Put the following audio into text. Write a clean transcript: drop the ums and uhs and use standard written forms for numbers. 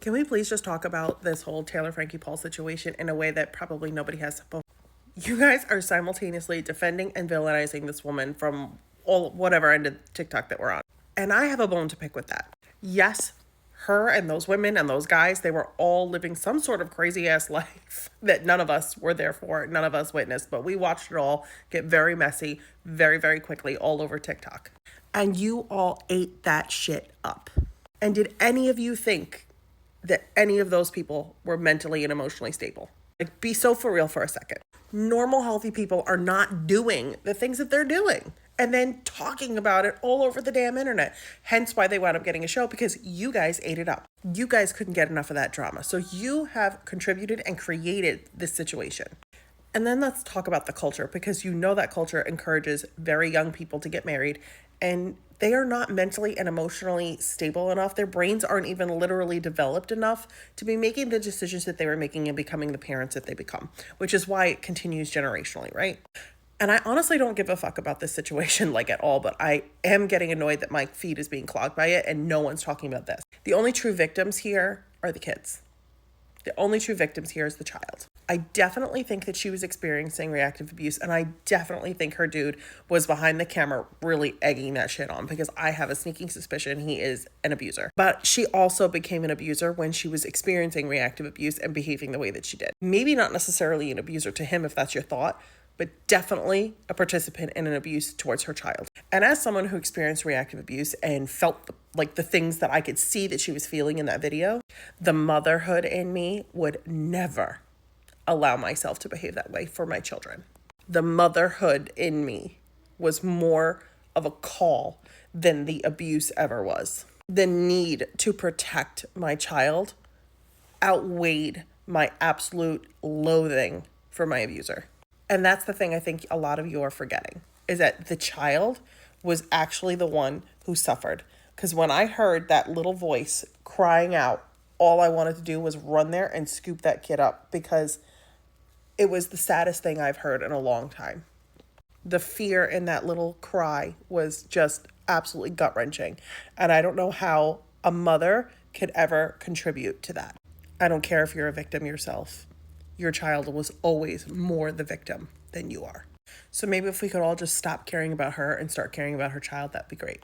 Can we please just talk about this whole Taylor Frankie Paul situation in a way that probably nobody has? You guys are simultaneously defending and villainizing this woman from all whatever end of TikTok that we're on. And I have a bone to pick with that. Yes, her and those women and those guys, they were all living some sort of crazy ass life that none of us were there for, none of us witnessed, but we watched it all get very messy very, very quickly all over TikTok. And you all ate that shit up. And did any of you think that any of those people were mentally and emotionally stable? Like, be so for real for a second. Normal, healthy people are not doing the things that they're doing and then talking about it all over the damn internet. Hence why they wound up getting a show, because you guys ate it up. You guys couldn't get enough of that drama. So you have contributed and created this situation. And then let's talk about the culture, because you know that culture encourages very young people to get married, and they are not mentally and emotionally stable enough. Their brains aren't even literally developed enough to be making the decisions that they were making and becoming the parents that they become, which is why it continues generationally, right? And I honestly don't give a fuck about this situation like at all, but I am getting annoyed that my feed is being clogged by it and no one's talking about this. The only true victims here are the kids. The only true victims here is the child. I definitely think that she was experiencing reactive abuse, and I definitely think her dude was behind the camera really egging that shit on, because I have a sneaking suspicion he is an abuser. But she also became an abuser when she was experiencing reactive abuse and behaving the way that she did. Maybe not necessarily an abuser to him if that's your thought, but definitely a participant in an abuse towards her child. And as someone who experienced reactive abuse and felt the things that I could see that she was feeling in that video, the motherhood in me would never allow myself to behave that way for my children. The motherhood in me was more of a call than the abuse ever was. The need to protect my child outweighed my absolute loathing for my abuser. And that's the thing I think a lot of you are forgetting, is that the child was actually the one who suffered. Because when I heard that little voice crying out, all I wanted to do was run there and scoop that kid up, because it was the saddest thing I've heard in a long time. The fear in that little cry was just absolutely gut-wrenching. And I don't know how a mother could ever contribute to that. I don't care if you're a victim yourself. Your child was always more the victim than you are. So maybe if we could all just stop caring about her and start caring about her child, that'd be great.